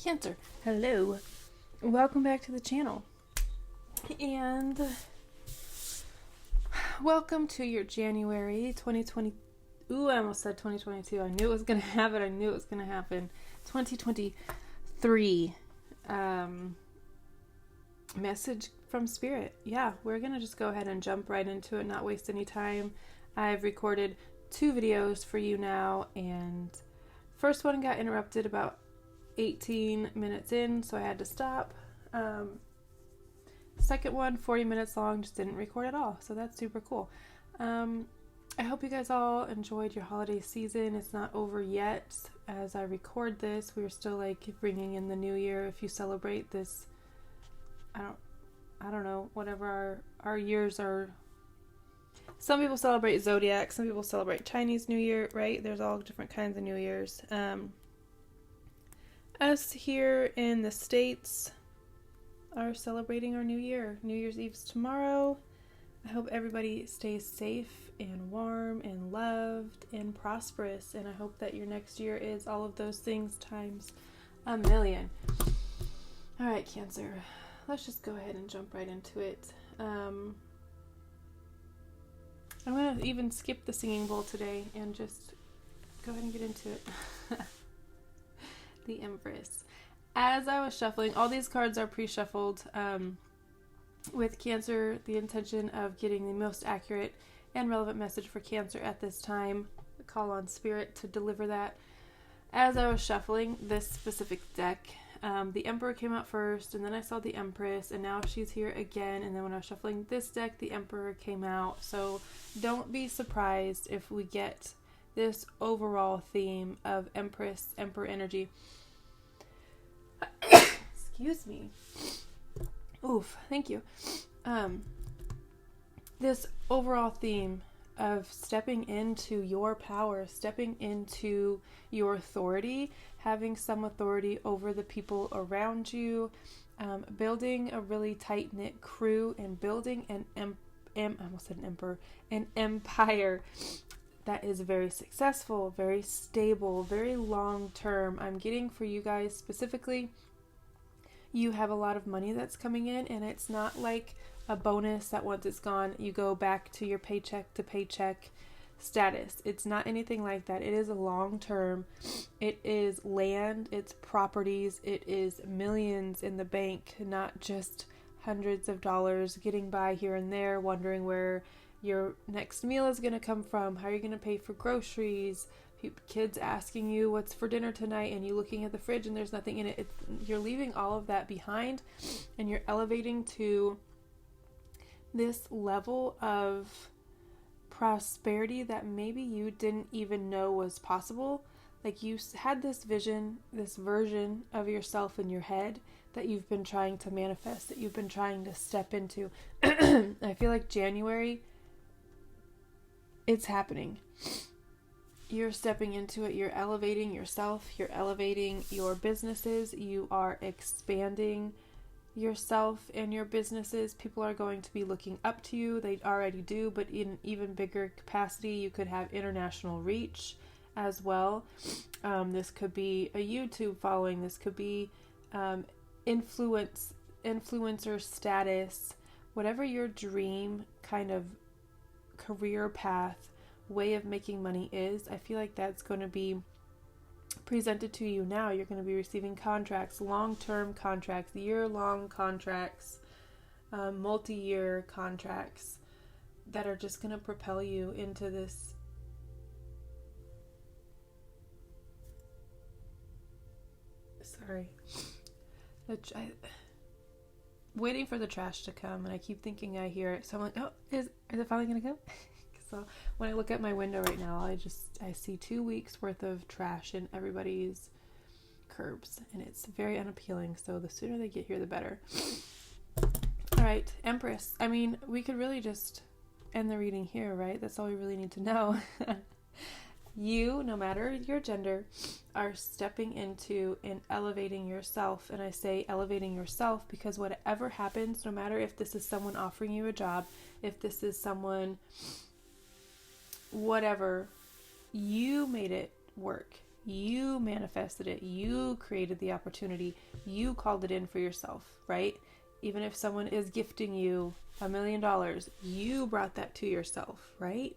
Cancer, hello, welcome back to the channel, and welcome to your January 2020, I almost said 2022, I knew it was going to happen, 2023, message from Spirit. Yeah, we're going to just go ahead and jump right into it, not waste any time. I've recorded 2 videos for you now, and first one got interrupted about 18 minutes in, so I had to stop. Second one, 40 minutes long, just didn't record at all, so that's super cool. I hope you guys all enjoyed your holiday season. It's not over yet. As I record this, we're still like bringing in the new year. If you celebrate this, I don't know, whatever our years are. Some people celebrate Zodiac, some people celebrate Chinese New Year, right? There's all different kinds of New Years. Us here in the States are celebrating our new year. New Year's Eve's tomorrow. I hope everybody stays safe and warm and loved and prosperous, and I hope that your next year is all of those things times a million. Alright, Cancer, let's just go ahead and jump right into it. I'm going to even skip the singing bowl today and just go ahead and get into it. The Empress. As I was shuffling, all these cards are pre-shuffled with Cancer, the intention of getting the most accurate and relevant message for Cancer at this time. Call on Spirit to deliver that. As I was shuffling this specific deck, the Emperor came out first, and then I saw the Empress, and now she's here again, and then when I was shuffling this deck, the Emperor came out. So don't be surprised if we get this overall theme of Empress, Emperor energy. Excuse me. Oof, thank you. This overall theme of stepping into your power, stepping into your authority, having some authority over the people around you, building a really tight-knit crew, and building I almost said an emperor, an empire that is very successful, very stable, very long-term. I'm getting for you guys specifically, you have a lot of money that's coming in, and it's not like a bonus that once it's gone, you go back to your paycheck to paycheck status. It's not anything like that. It is a long-term. It is land, it's properties, it is millions in the bank, not just hundreds of dollars getting by here and there, wondering where your next meal is going to come from, how you're going to pay for groceries, kids asking you what's for dinner tonight, and you looking at the fridge and there's nothing in it. You're leaving all of that behind, and you're elevating to this level of prosperity that maybe you didn't even know was possible. Like, you had this vision, this version of yourself in your head that you've been trying to manifest, that you've been trying to step into. I feel like January, it's happening. You're stepping into it. You're elevating yourself. You're elevating your businesses. You are expanding yourself and your businesses. People are going to be looking up to you. They already do, but in even bigger capacity. You could have international reach as well. This could be a YouTube following. This could be influencer status. Whatever your dream kind of career path, way of making money is, I feel like that's going to be presented to you now. You're going to be receiving contracts, long-term contracts, year-long contracts, multi-year contracts that are just going to propel you into this waiting for the trash to come, and I keep thinking I hear it, so I'm like, oh, is it finally going to go? So when I look at my window right now, I see 2 weeks worth of trash in everybody's curbs, and it's very unappealing. So the sooner they get here, the better. All right, Empress. I mean, we could really just end the reading here, right? That's all we really need to know. You, no matter your gender, are stepping into and elevating yourself. And I say elevating yourself because whatever happens, no matter if this is someone offering you a job, if this is someone, whatever, you made it work. You manifested it. You created the opportunity. You called it in for yourself, right? Even if someone is gifting you $1 million, you brought that to yourself, right?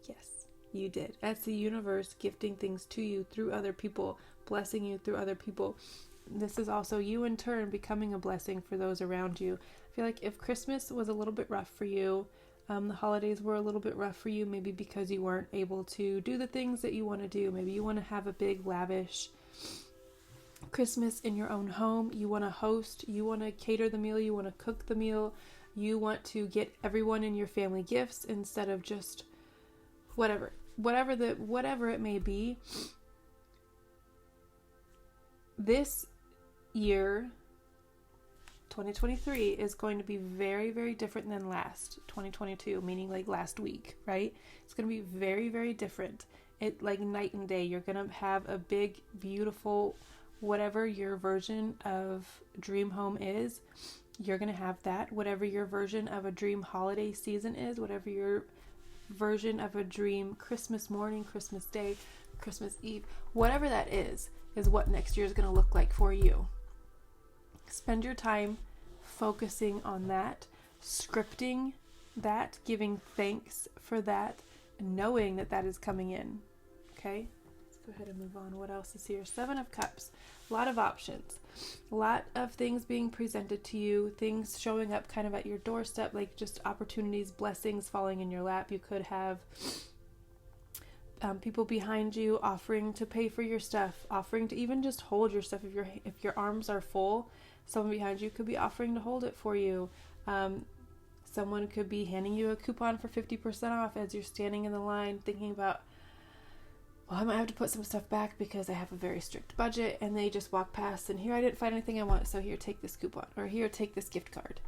Yes, you did. That's the universe gifting things to you through other people, blessing you through other people. This is also you in turn becoming a blessing for those around you. I feel like if Christmas was a little bit rough for you, the holidays were a little bit rough for you, maybe because you weren't able to do the things that you want to do. Maybe you want to have a big, lavish Christmas in your own home. You want to host, you want to cater the meal, you want to cook the meal, you want to get everyone in your family gifts instead of just whatever it may be. This year, 2023, is going to be very, very different than last 2022, meaning like last week, right? It's going to be very, very different. It like night and day. You're going to have a big, beautiful, whatever your version of dream home is, you're going to have that. Whatever your version of a dream holiday season is, whatever your version of a dream Christmas morning, Christmas day, Christmas Eve, whatever that is what next year is going to look like for you. Spend your time focusing on that, scripting that, giving thanks for that, and knowing that that is coming in. Okay? Let's go ahead and move on. What else is here? 7 of Cups. A lot of options. A lot of things being presented to you, things showing up kind of at your doorstep, like just opportunities, blessings falling in your lap. You could have people behind you offering to pay for your stuff, offering to even just hold your stuff. If your arms are full, someone behind you could be offering to hold it for you. Someone could be handing you a coupon for 50% off as you're standing in the line thinking about, well, I might have to put some stuff back because I have a very strict budget, and they just walk past and here, I didn't find anything I want, so here, take this coupon, or here, take this gift card.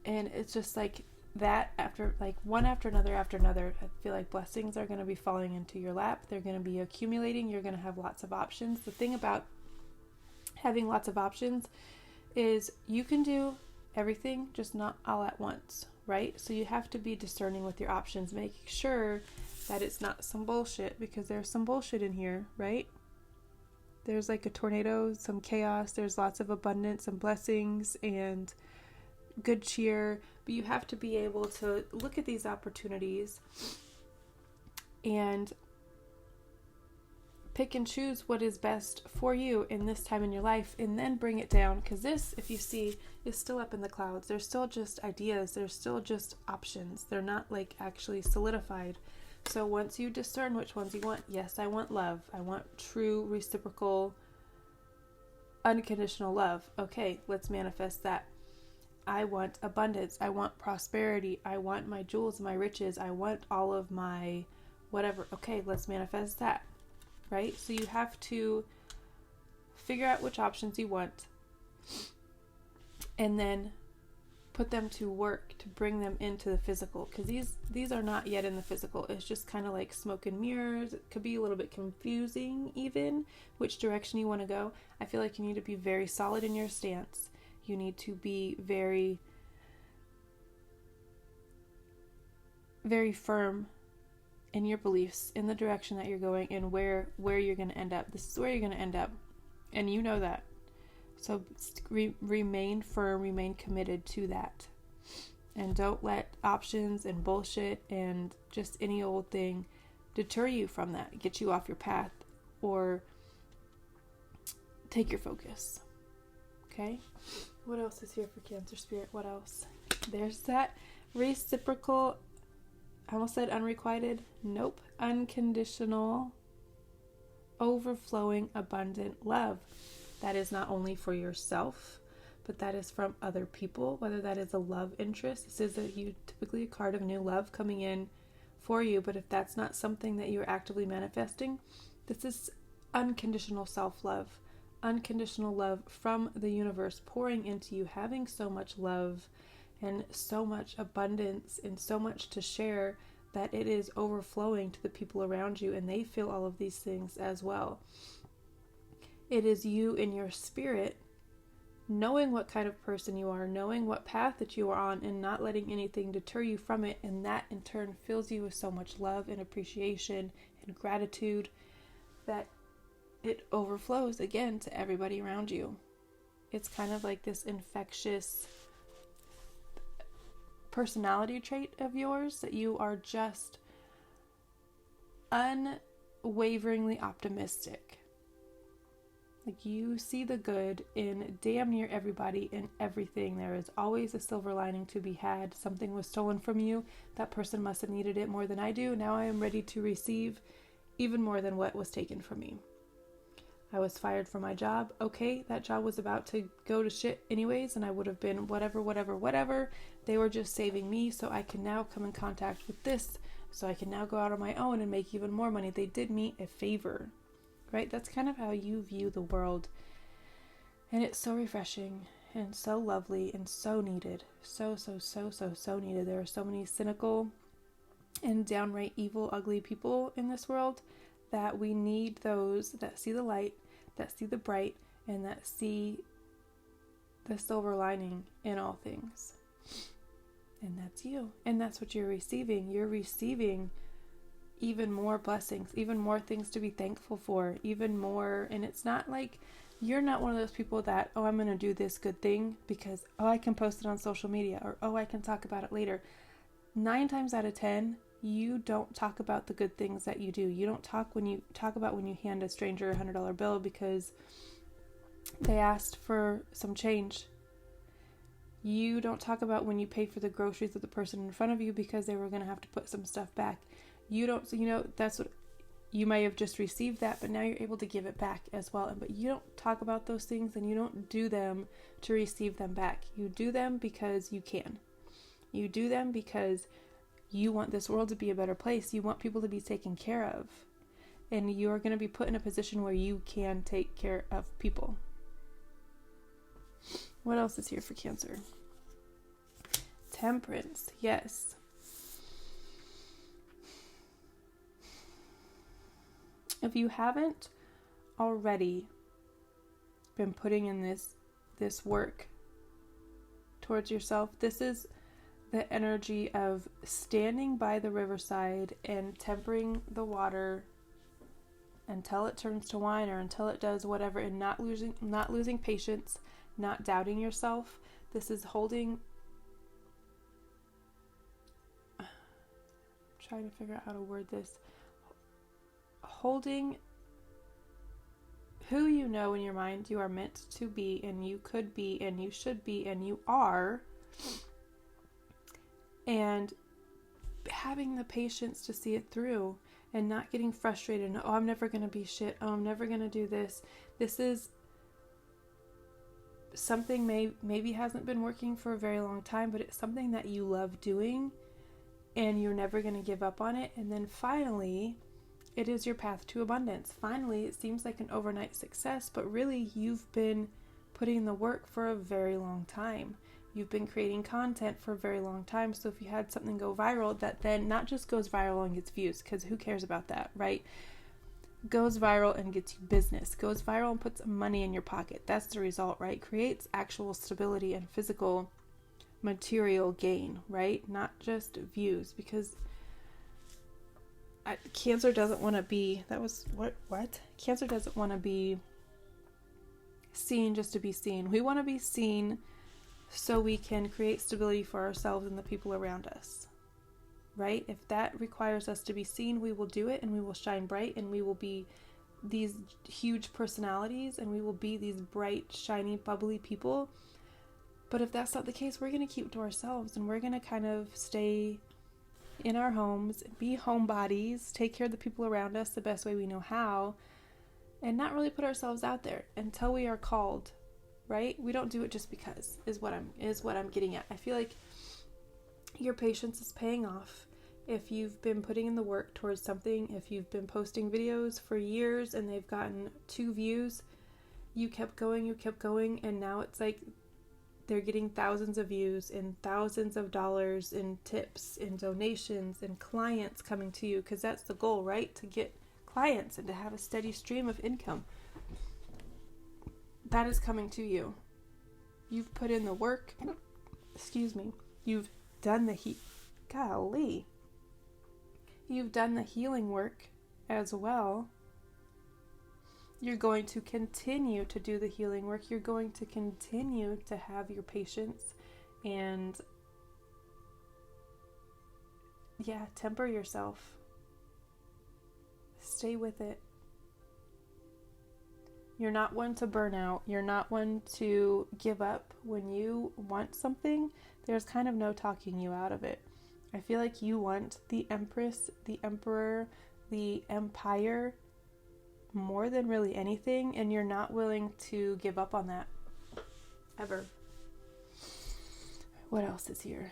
And it's just like that, after like one after another, I feel like blessings are going to be falling into your lap. They're going to be accumulating. You're going to have lots of options. The thing about having lots of options is you can do everything, just not all at once, right? So you have to be discerning with your options, making sure that it's not some bullshit, because there's some bullshit in here, right? There's like a tornado, some chaos, there's lots of abundance and blessings and good cheer, but you have to be able to look at these opportunities and pick and choose what is best for you in this time in your life, and then bring it down, because this, if you see, is still up in the clouds. There's still just ideas, there's still just options. They're not like actually solidified. So once you discern which ones you want, yes, I want love, I want true, reciprocal, unconditional love. Okay, let's manifest that. I want abundance, I want prosperity, I want my jewels, my riches, I want all of my whatever. Okay, let's manifest that, right? So you have to figure out which options you want and then put them to work to bring them into the physical, because these are not yet in the physical. It's just kind of like smoke and mirrors. It could be a little bit confusing even which direction you want to go. I feel like you need to be very solid in your stance. You need to be very, very firm in your beliefs, in the direction that you're going, and where you're going to end up. This is where you're going to end up, and you know that. So remain firm, remain committed to that, and don't let options and bullshit and just any old thing deter you from that, get you off your path, or take your focus. Okay? What else is here for Cancer Spirit? What else? There's that reciprocal, I almost said unrequited. Nope. Unconditional, overflowing, abundant love. That is not only for yourself, but that is from other people, whether that is a love interest. This is typically a card of new love coming in for you, but if that's not something that you're actively manifesting, this is unconditional self-love. Unconditional love from the universe pouring into you, having so much love and so much abundance and so much to share that it is overflowing to the people around you, and they feel all of these things as well. It is you in your spirit knowing what kind of person you are, knowing what path that you are on, and not letting anything deter you from it, and that in turn fills you with so much love and appreciation and gratitude that it overflows again to everybody around you. It's kind of like this infectious personality trait of yours that you are just unwaveringly optimistic. Like, you see the good in damn near everybody and everything. There is always a silver lining to be had. Something was stolen from you. That person must have needed it more than I do. Now I am ready to receive even more than what was taken from me. I was fired from my job. Okay, that job was about to go to shit anyways, and I would have been whatever. They were just saving me so I can now come in contact with this, so I can now go out on my own and make even more money. They did me a favor, right? That's kind of how you view the world. And it's so refreshing and so lovely and so needed. So needed. There are so many cynical and downright evil, ugly people in this world that we need those that see the light, that see the bright, and that see the silver lining in all things. And that's you. And that's what you're receiving. You're receiving even more blessings, even more things to be thankful for, even more. And it's not like you're not one of those people that, I'm going to do this good thing because, I can post it on social media, or, I can talk about it later. 9 times out of 10, you don't talk about the good things that you do. You don't talk about when you hand a stranger a $100 bill because they asked for some change. You don't talk about when you pay for the groceries of the person in front of you because they were going to have to put some stuff back. You don't, that's what, you may have just received that, but now you're able to give it back as well. But you don't talk about those things, and you don't do them to receive them back. You do them because you can. You do them because you want this world to be a better place. You want people to be taken care of. And you are going to be put in a position where you can take care of people. What else is here for Cancer? Temperance. Yes. If you haven't already been putting in this work towards yourself, this is the energy of standing by the riverside and tempering the water until it turns to wine, or until it does whatever, and not losing patience, not doubting yourself. This is holding, I'm trying to figure out how to word this, holding who you know in your mind you are meant to be, and you could be, and you should be, and you are, and having the patience to see it through, and not getting frustrated and, I'm never going to be shit, I'm never going to do this. This is something maybe hasn't been working for a very long time, but it's something that you love doing, and you're never going to give up on it. And then finally, it is your path to abundance. Finally, it seems like an overnight success, but really you've been putting in the work for a very long time. You've been creating content for a very long time. So if you had something go viral that then not just goes viral and gets views, because who cares about that, right? Goes viral and gets you business, goes viral and puts money in your pocket. That's the result, right? Creates actual stability and physical material gain, right? Not just views, because Cancer doesn't want to be, Cancer doesn't want to be seen just to be seen. We want to be seen so we can create stability for ourselves and the people around us, right? If that requires us to be seen, we will do it, and we will shine bright, and we will be these huge personalities, and we will be these bright, shiny, bubbly people. But if that's not the case, we're going to keep to ourselves, and we're going to kind of stay in our homes, be homebodies, take care of the people around us the best way we know how, and not really put ourselves out there until we are called, right? We don't do it just because, is what I'm getting at. I feel like your patience is paying off. If you've been putting in the work towards something, if you've been posting videos for years and they've gotten 2 views, you kept going, and now it's like they're getting thousands of views and thousands of dollars in tips and donations and clients coming to you, because that's the goal, right? To get clients and to have a steady stream of income. That is coming to you. You've put in the work. You've done the You've done the healing work as well. You're going to continue to do the healing work. You're going to continue to have your patience and, yeah, temper yourself. Stay with it. You're not one to burn out. You're not one to give up. When you want something, there's kind of no talking you out of it. I feel like you want the Empress, the Emperor, the Empire more than really anything, and you're not willing to give up on that. Ever. What else is here?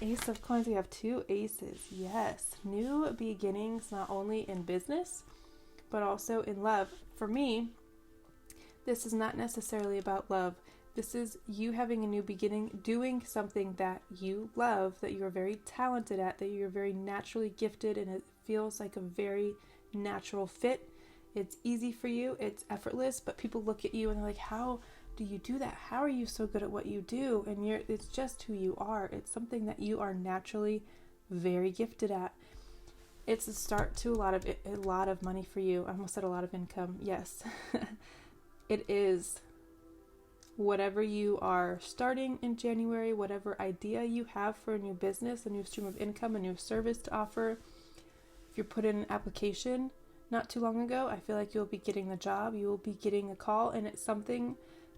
Ace of Coins. We have 2 aces. Yes. New beginnings, not only in business, but also in love. For me, this is not necessarily about love. This is you having a new beginning, doing something that you love, that you're very talented at, that you're very naturally gifted, and it feels like a very natural fit. It's easy for you. It's effortless, but people look at you and they're like, how do you do that? How are you so good at what you do? And it's just who you are. It's something that you are naturally very gifted at. It's a start to a lot of money for you. I almost said a lot of income. Yes. It is. Whatever you are starting in January, whatever idea you have for a new business, a new stream of income, a new service to offer, if you put in an application not too long ago, I feel like you'll be getting the job, you will be getting a call, and it's something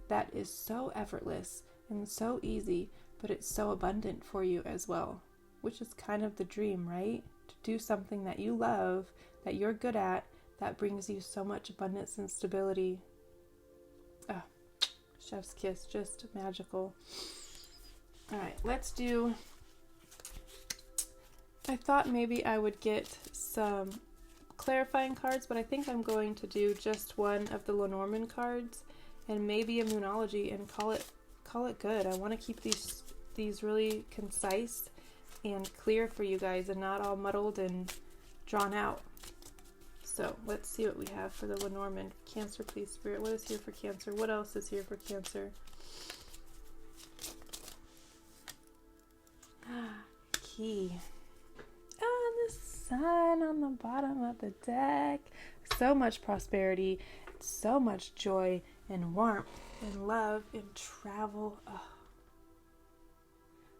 that is so effortless and so easy, but it's so abundant for you as well, which is kind of the dream, right? To do something that you love, that you're good at, that brings you so much abundance and stability. Ah, chef's kiss, just magical. All right, let's do, I thought maybe I would get some clarifying cards, but I think I'm going to do just one of the Lenormand cards and maybe a Moonology and call it good. I want to keep these really concise and clear for you guys and not all muddled and drawn out. So let's see what we have for the Lenormand. Cancer, please, Spirit. What is here for Cancer? What else is here for Cancer? Key. The sun on the bottom of the deck. So much prosperity, so much joy and warmth and love and travel.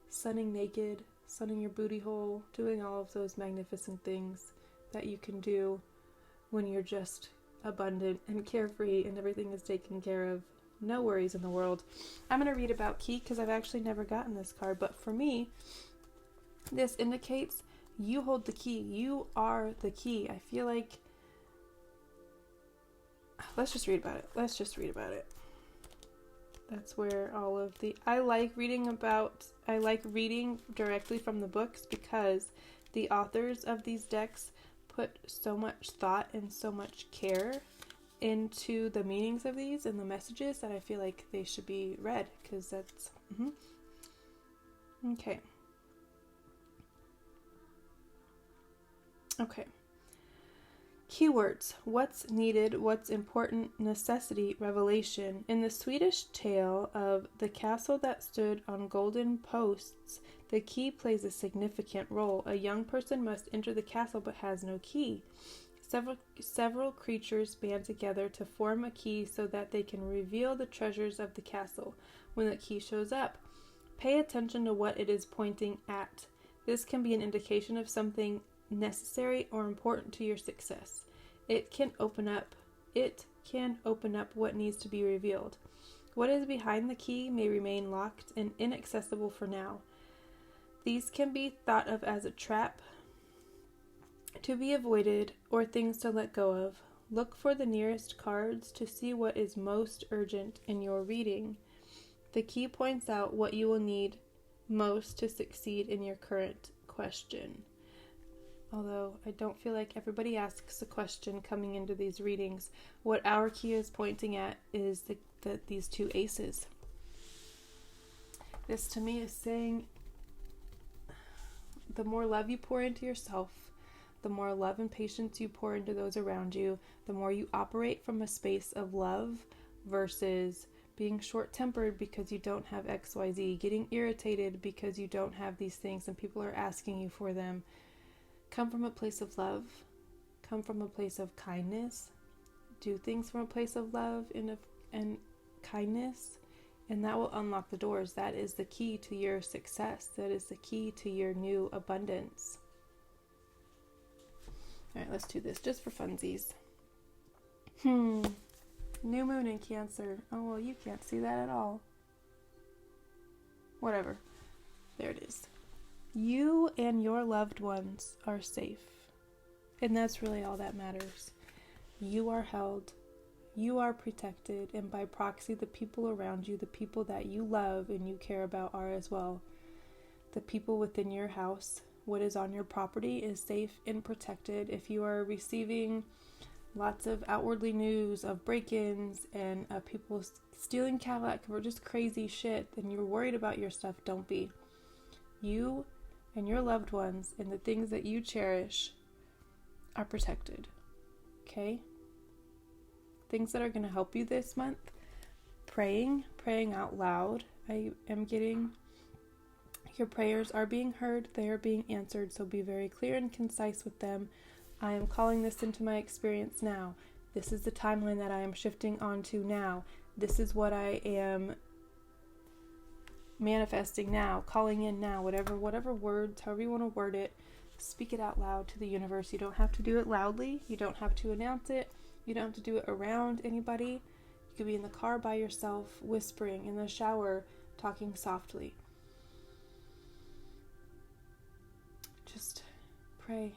Sunning naked, sunning your booty hole, doing all of those magnificent things that you can do when you're just abundant and carefree and everything is taken care of. No worries in the world. I'm going to read about Key because I've actually never gotten this card, but for me, this indicates you hold the key. You are the key. I feel like, let's just read about it. That's where all of the, I like reading directly from the books because the authors of these decks put so much thought and so much care into the meanings of these and the messages that I feel like they should be read because that's, Okay. Keywords. What's needed, what's important, necessity, revelation. In the Swedish tale of the castle that stood on golden posts, the key plays a significant role. A young person must enter the castle but has no key. Several creatures band together to form a key so that they can reveal the treasures of the castle. When the key shows up, pay attention to what it is pointing at. This can be an indication of something necessary or important to your success. It can open up what needs to be revealed. What is behind the key may remain locked and inaccessible for now. These can be thought of as a trap to be avoided or things to let go of. Look for the nearest cards to see what is most urgent in your reading. The key points out what you will need most to succeed in your current question. Although I don't feel like everybody asks a question coming into these readings. What our key is pointing at is these 2 aces. This to me is saying the more love you pour into yourself, the more love and patience you pour into those around you, the more you operate from a space of love versus being short-tempered because you don't have XYZ, getting irritated because you don't have these things and people are asking you for them. Come from a place of love. Come from a place of kindness. do things from a place of love and kindness, and that will unlock the doors. That is the key to your success. That is the key to your new abundance. All right, let's do this just for funsies. New moon in Cancer. Oh, well, you can't see that at all. Whatever. There it is. You and your loved ones are safe. And that's really all that matters. You are held. You are protected. And by proxy, the people around you, the people that you love and you care about are as well. The people within your house, what is on your property is safe and protected. If you are receiving lots of outwardly news of break-ins and people stealing Cadillac or just crazy shit, and you're worried about your stuff, don't be. You and your loved ones and the things that you cherish are protected. Okay? Things that are going to help you this month. Praying out loud. I am getting your prayers are being heard. They are being answered. So be very clear and concise with them. I am calling this into my experience now. This is the timeline that I am shifting onto now. This is what I am manifesting now, calling in now, whatever words, however you want to word it, speak it out loud to the universe. You don't have to do it loudly. You don't have to announce it. You don't have to do it around anybody. You could be in the car by yourself, whispering, in the shower, talking softly. Just pray.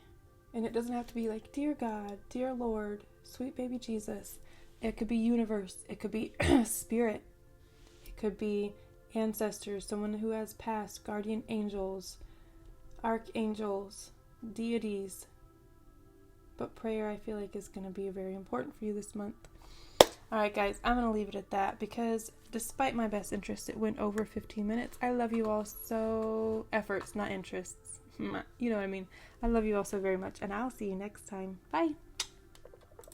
And it doesn't have to be like, dear God, dear Lord, sweet baby Jesus. It could be universe. It could be spirit. It could be ancestors, someone who has passed, guardian angels, archangels, deities. But prayer, I feel like, is going to be very important for you this month. Alright guys, I'm going to leave it at that because despite my best interest, it went over 15 minutes. I love you all so... Efforts, not interests. You know what I mean. I love you all so very much, and I'll see you next time. Bye!